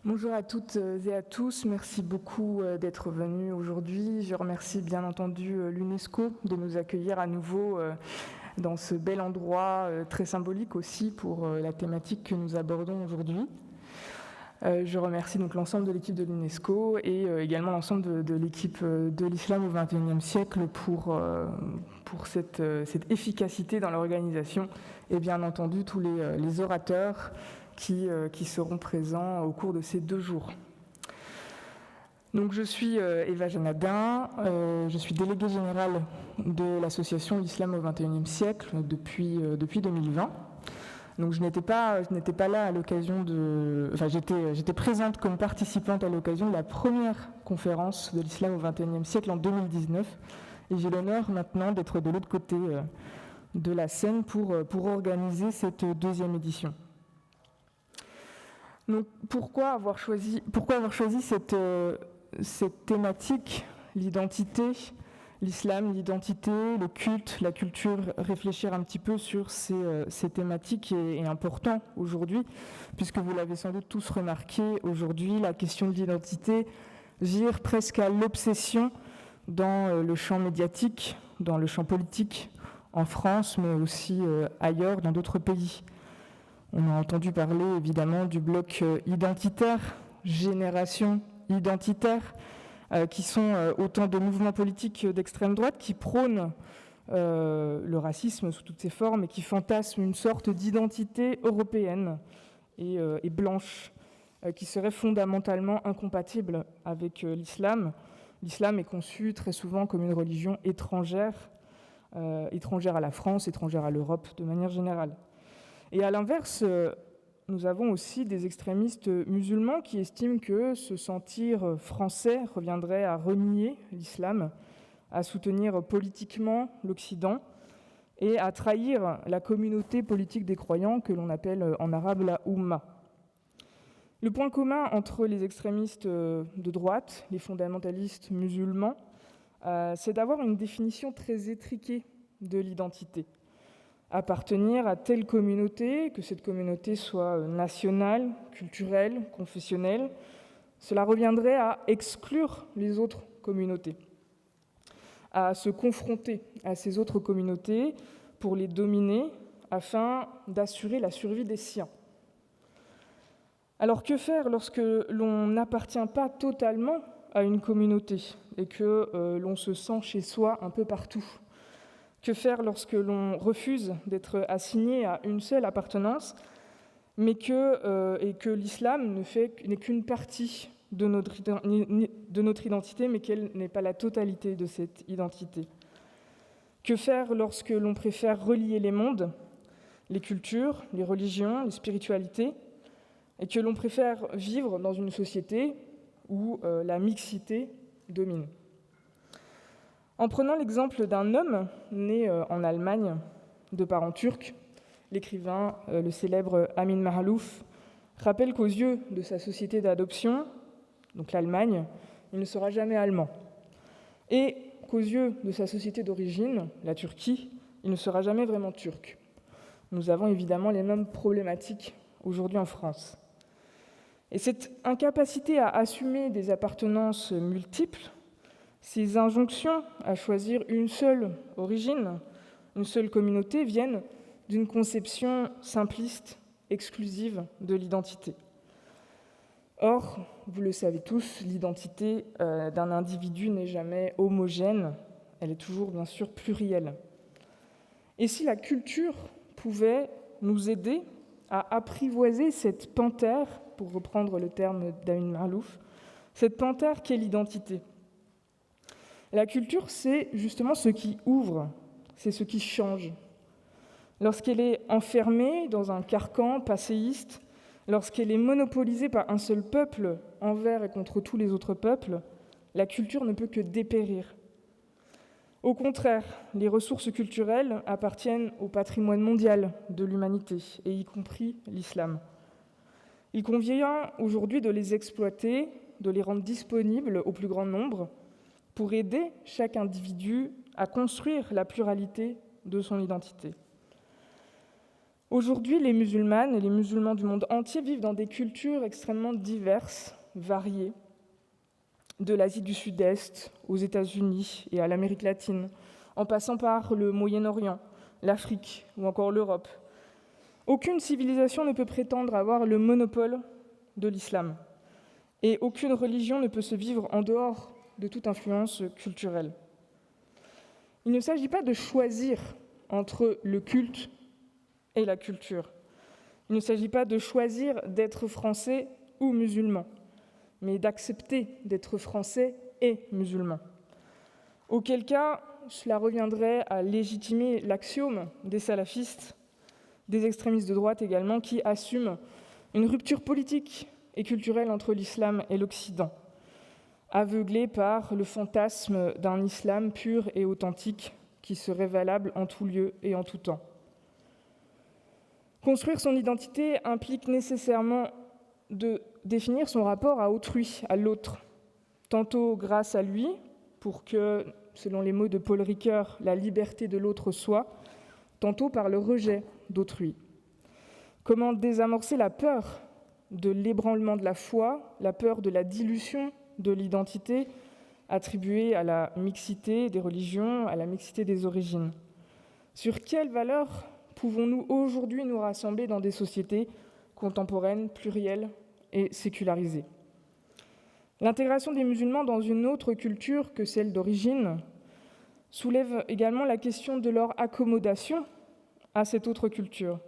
Bonjour à toutes et à tous, merci beaucoup d'être venus aujourd'hui. Je remercie bien entendu l'UNESCO de nous accueillir à nouveau dans ce bel endroit très symbolique aussi pour la thématique que nous abordons aujourd'hui. Je remercie donc l'ensemble de l'équipe de l'UNESCO et également l'ensemble de l'équipe de l'islam au XXIe siècle pour cette efficacité dans l'organisation et bien entendu tous les orateurs qui seront présents au cours de ces 2 jours. Donc je suis Eva Janadin, je suis déléguée générale de l'association L'Islam au XXIe siècle depuis 2020. Donc je n'étais pas là à l'occasion de... Enfin j'étais présente comme participante à l'occasion de la première conférence de l'Islam au XXIe siècle en 2019 et j'ai l'honneur maintenant d'être de l'autre côté de la scène pour organiser cette 2e édition. Donc pourquoi avoir choisi cette thématique, l'identité, l'islam, l'identité, le culte, la culture, réfléchir un petit peu sur ces thématiques est important aujourd'hui, puisque vous l'avez sans doute tous remarqué, aujourd'hui la question de l'identité vire presque à l'obsession dans le champ médiatique, dans le champ politique, en France, mais aussi ailleurs, dans d'autres pays. On a entendu parler évidemment du bloc identitaire, génération identitaire, qui sont autant de mouvements politiques d'extrême droite qui prônent le racisme sous toutes ses formes et qui fantasment une sorte d'identité européenne et blanche qui serait fondamentalement incompatible avec l'islam. L'islam est conçu très souvent comme une religion étrangère à la France, étrangère à l'Europe de manière générale. Et à l'inverse, nous avons aussi des extrémistes musulmans qui estiment que se sentir français reviendrait à renier l'islam, à soutenir politiquement l'Occident et à trahir la communauté politique des croyants que l'on appelle en arabe la Oumma. Le point commun entre les extrémistes de droite, les fondamentalistes musulmans, c'est d'avoir une définition très étriquée de l'identité. Appartenir à telle communauté, que cette communauté soit nationale, culturelle, confessionnelle, cela reviendrait à exclure les autres communautés, à se confronter à ces autres communautés pour les dominer afin d'assurer la survie des siens. Alors que faire lorsque l'on n'appartient pas totalement à une communauté et que l'on se sent chez soi un peu partout ? Que faire lorsque l'on refuse d'être assigné à une seule appartenance, mais que l'islam n'est qu'une partie de notre identité, mais qu'elle n'est pas la totalité de cette identité? Que faire lorsque l'on préfère relier les mondes, les cultures, les religions, les spiritualités, et que l'on préfère vivre dans une société où la mixité domine? En prenant l'exemple d'un homme né en Allemagne, de parents turcs, l'écrivain, le célèbre Amin Maalouf, rappelle qu'aux yeux de sa société d'adoption, donc l'Allemagne, il ne sera jamais allemand. Et qu'aux yeux de sa société d'origine, la Turquie, il ne sera jamais vraiment turc. Nous avons évidemment les mêmes problématiques aujourd'hui en France. Et cette incapacité à assumer des appartenances multiples, ces injonctions à choisir une seule origine, une seule communauté, viennent d'une conception simpliste, exclusive de l'identité. Or, vous le savez tous, l'identité d'un individu n'est jamais homogène, elle est toujours bien sûr plurielle. Et si la culture pouvait nous aider à apprivoiser cette panthère, pour reprendre le terme d'Amin Maalouf, cette panthère qu'est l'identité. La culture, c'est justement ce qui ouvre, c'est ce qui change. Lorsqu'elle est enfermée dans un carcan passéiste, lorsqu'elle est monopolisée par un seul peuple envers et contre tous les autres peuples, la culture ne peut que dépérir. Au contraire, les ressources culturelles appartiennent au patrimoine mondial de l'humanité, et y compris l'islam. Il convient aujourd'hui de les exploiter, de les rendre disponibles au plus grand nombre, pour aider chaque individu à construire la pluralité de son identité. Aujourd'hui, les musulmanes et les musulmans du monde entier vivent dans des cultures extrêmement diverses, variées, de l'Asie du Sud-Est aux États-Unis et à l'Amérique latine, en passant par le Moyen-Orient, l'Afrique ou encore l'Europe. Aucune civilisation ne peut prétendre avoir le monopole de l'islam, et aucune religion ne peut se vivre en dehors de toute influence culturelle. Il ne s'agit pas de choisir entre le culte et la culture. Il ne s'agit pas de choisir d'être français ou musulman, mais d'accepter d'être français et musulman. Auquel cas, cela reviendrait à légitimer l'axiome des salafistes, des extrémistes de droite également, qui assument une rupture politique et culturelle entre l'islam et l'Occident, aveuglés par le fantasme d'un islam pur et authentique qui serait valable en tout lieu et en tout temps. Construire son identité implique nécessairement de définir son rapport à autrui, à l'autre, tantôt grâce à lui, pour que, selon les mots de Paul Ricoeur, la liberté de l'autre soit, tantôt par le rejet d'autrui. Comment désamorcer la peur de l'ébranlement de la foi, la peur de la dilution de l'identité attribuée à la mixité des religions, à la mixité des origines. Sur quelles valeurs pouvons-nous aujourd'hui nous rassembler dans des sociétés contemporaines, plurielles et sécularisées ? L'intégration des musulmans dans une autre culture que celle d'origine soulève également la question de leur accommodation à cette autre culture.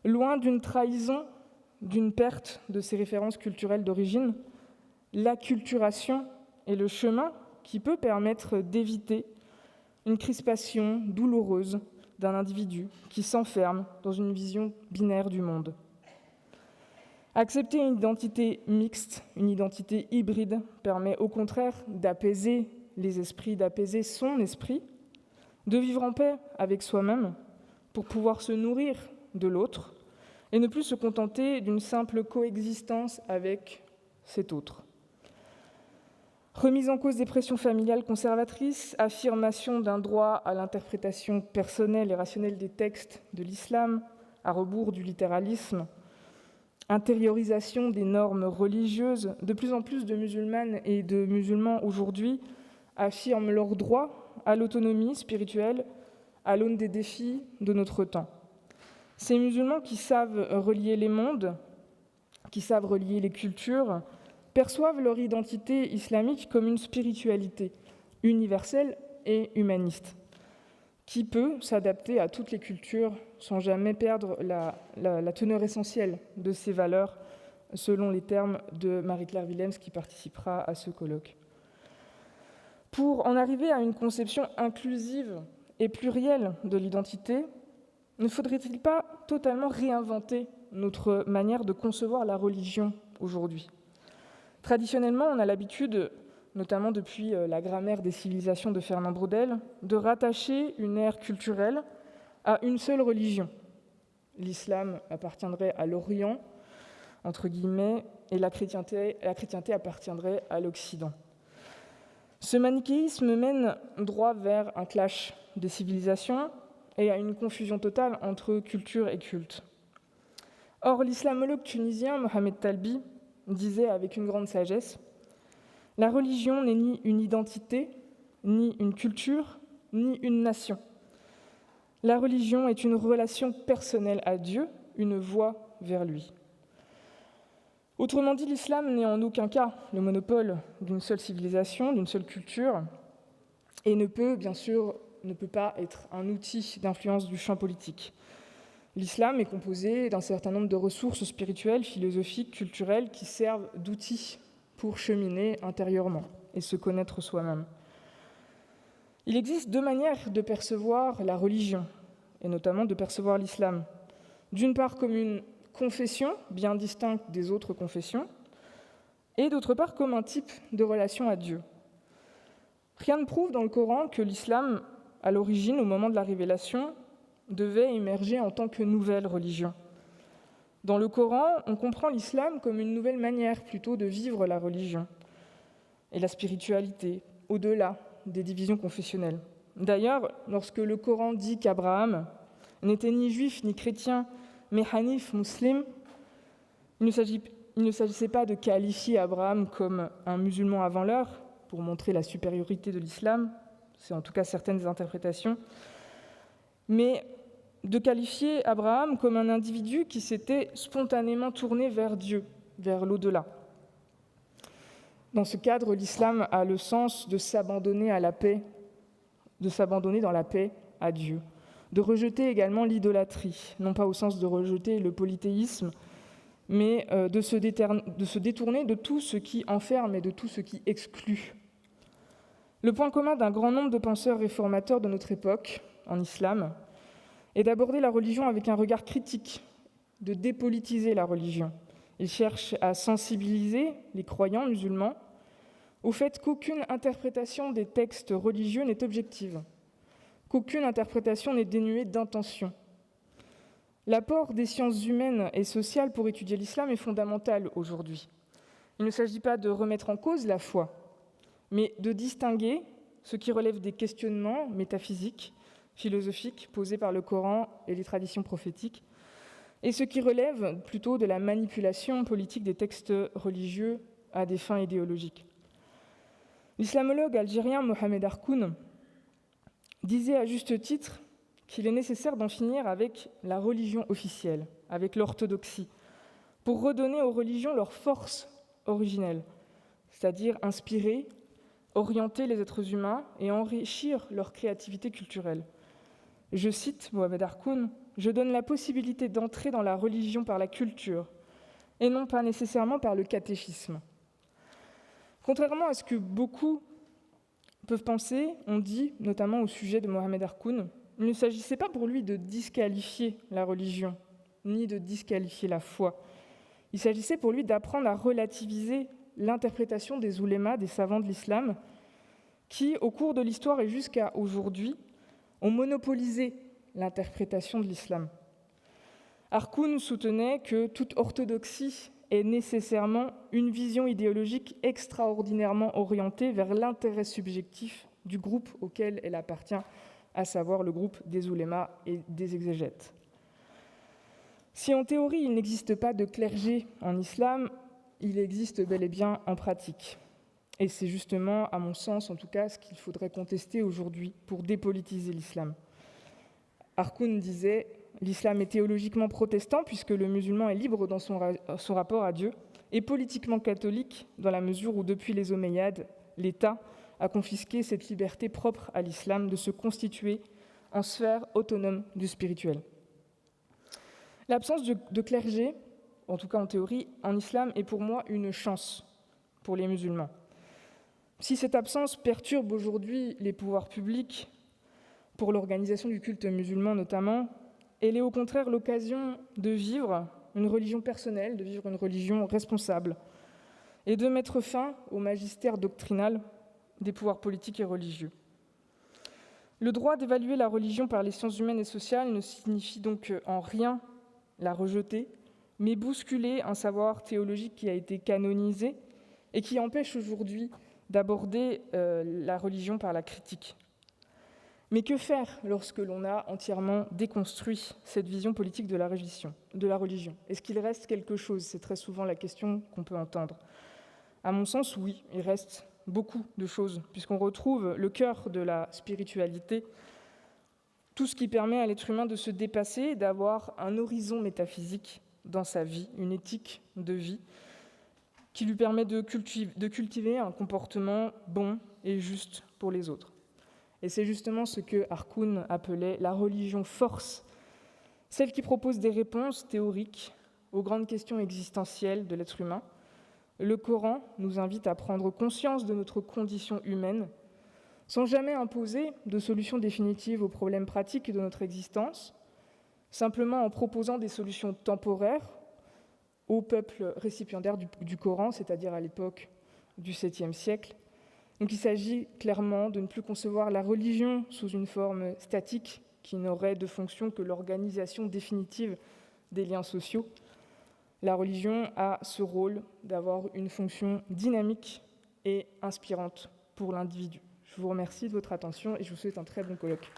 Loin d'une trahison, d'une perte de ces références culturelles d'origine, l'acculturation est le chemin qui peut permettre d'éviter une crispation douloureuse d'un individu qui s'enferme dans une vision binaire du monde. Accepter une identité mixte, une identité hybride, permet au contraire d'apaiser les esprits, d'apaiser son esprit, de vivre en paix avec soi-même pour pouvoir se nourrir de l'autre et ne plus se contenter d'une simple coexistence avec cet autre. Remise en cause des pressions familiales conservatrices, affirmation d'un droit à l'interprétation personnelle et rationnelle des textes de l'islam, à rebours du littéralisme, intériorisation des normes religieuses. De plus en plus de musulmanes et de musulmans aujourd'hui affirment leur droit à l'autonomie spirituelle à l'aune des défis de notre temps. Ces musulmans qui savent relier les mondes, qui savent relier les cultures, perçoivent leur identité islamique comme une spiritualité universelle et humaniste, qui peut s'adapter à toutes les cultures sans jamais perdre la teneur essentielle de ces valeurs, selon les termes de Marie-Claire Willems, qui participera à ce colloque. Pour en arriver à une conception inclusive et plurielle de l'identité, ne faudrait-il pas totalement réinventer notre manière de concevoir la religion aujourd'hui ? Traditionnellement, on a l'habitude, notamment depuis la grammaire des civilisations de Fernand Braudel, de rattacher une ère culturelle à une seule religion. L'islam appartiendrait à l'Orient, entre guillemets, et la chrétienté appartiendrait à l'Occident. Ce manichéisme mène droit vers un clash des civilisations et à une confusion totale entre culture et culte. Or, l'islamologue tunisien Mohamed Talbi disait avec une grande sagesse « La religion n'est ni une identité, ni une culture, ni une nation. La religion est une relation personnelle à Dieu, une voie vers lui. » Autrement dit, l'islam n'est en aucun cas le monopole d'une seule civilisation, d'une seule culture, et ne peut pas être un outil d'influence du champ politique. L'islam est composé d'un certain nombre de ressources spirituelles, philosophiques, culturelles, qui servent d'outils pour cheminer intérieurement et se connaître soi-même. Il existe deux manières de percevoir la religion, et notamment de percevoir l'islam. D'une part comme une confession bien distincte des autres confessions, et d'autre part comme un type de relation à Dieu. Rien ne prouve dans le Coran que l'islam, à l'origine, au moment de la révélation, devait émerger en tant que nouvelle religion. Dans le Coran, on comprend l'islam comme une nouvelle manière plutôt de vivre la religion et la spiritualité, au-delà des divisions confessionnelles. D'ailleurs, lorsque le Coran dit qu'Abraham n'était ni juif ni chrétien, mais hanif, musulman, il ne s'agissait pas de qualifier Abraham comme un musulman avant l'heure, pour montrer la supériorité de l'islam, c'est en tout cas certaines interprétations, mais de qualifier Abraham comme un individu qui s'était spontanément tourné vers Dieu, vers l'au-delà. Dans ce cadre, l'islam a le sens de s'abandonner à la paix, de s'abandonner dans la paix à Dieu, de rejeter également l'idolâtrie, non pas au sens de rejeter le polythéisme, mais de se détourner de tout ce qui enferme et de tout ce qui exclut. Le point commun d'un grand nombre de penseurs réformateurs de notre époque, en islam, est d'aborder la religion avec un regard critique, de dépolitiser la religion. Ils cherchent à sensibiliser les croyants musulmans au fait qu'aucune interprétation des textes religieux n'est objective, qu'aucune interprétation n'est dénuée d'intention. L'apport des sciences humaines et sociales pour étudier l'islam est fondamental aujourd'hui. Il ne s'agit pas de remettre en cause la foi, mais de distinguer ce qui relève des questionnements métaphysiques, philosophiques posés par le Coran et les traditions prophétiques, et ce qui relève plutôt de la manipulation politique des textes religieux à des fins idéologiques. L'islamologue algérien Mohamed Harkoun disait à juste titre qu'il est nécessaire d'en finir avec la religion officielle, avec l'orthodoxie, pour redonner aux religions leur force originelle, c'est-à-dire inspirer, orienter les êtres humains et enrichir leur créativité culturelle. Je cite Mohamed Harkoun, « Je donne la possibilité d'entrer dans la religion par la culture, et non pas nécessairement par le catéchisme. » Contrairement à ce que beaucoup peuvent penser, on dit, notamment au sujet de Mohamed Harkoun, il ne s'agissait pas pour lui de disqualifier la religion, ni de disqualifier la foi. Il s'agissait pour lui d'apprendre à relativiser l'interprétation des oulémas, des savants de l'islam, qui, au cours de l'histoire et jusqu'à aujourd'hui, ont monopolisé l'interprétation de l'islam. Harkoun soutenait que toute orthodoxie est nécessairement une vision idéologique extraordinairement orientée vers l'intérêt subjectif du groupe auquel elle appartient, à savoir le groupe des oulémas et des exégètes. Si en théorie il n'existe pas de clergé en islam, il existe bel et bien en pratique. Et c'est justement, à mon sens en tout cas, ce qu'il faudrait contester aujourd'hui pour dépolitiser l'islam. Harkoun disait « L'islam est théologiquement protestant puisque le musulman est libre dans son rapport à Dieu et politiquement catholique dans la mesure où depuis les Omeyyades, l'État a confisqué cette liberté propre à l'islam de se constituer en sphère autonome du spirituel. » L'absence de clergé, en tout cas en théorie, en islam est pour moi une chance pour les musulmans. Si cette absence perturbe aujourd'hui les pouvoirs publics, pour l'organisation du culte musulman notamment, elle est au contraire l'occasion de vivre une religion personnelle, de vivre une religion responsable et de mettre fin au magistère doctrinal des pouvoirs politiques et religieux. Le droit d'évaluer la religion par les sciences humaines et sociales ne signifie donc en rien la rejeter, mais bousculer un savoir théologique qui a été canonisé et qui empêche aujourd'hui d'aborder la religion par la critique. Mais que faire lorsque l'on a entièrement déconstruit cette vision politique de la religion ? Est-ce qu'il reste quelque chose ? C'est très souvent la question qu'on peut entendre. À mon sens, oui, il reste beaucoup de choses, puisqu'on retrouve le cœur de la spiritualité, tout ce qui permet à l'être humain de se dépasser, d'avoir un horizon métaphysique dans sa vie, une éthique de vie, qui lui permet de cultiver un comportement bon et juste pour les autres. Et c'est justement ce que Harkoun appelait la religion force, celle qui propose des réponses théoriques aux grandes questions existentielles de l'être humain. Le Coran nous invite à prendre conscience de notre condition humaine, sans jamais imposer de solution définitive aux problèmes pratiques de notre existence, simplement en proposant des solutions temporaires au peuple récipiendaire du Coran, c'est-à-dire à l'époque du 7e siècle. Donc il s'agit clairement de ne plus concevoir la religion sous une forme statique qui n'aurait de fonction que l'organisation définitive des liens sociaux. La religion a ce rôle d'avoir une fonction dynamique et inspirante pour l'individu. Je vous remercie de votre attention et je vous souhaite un très bon colloque.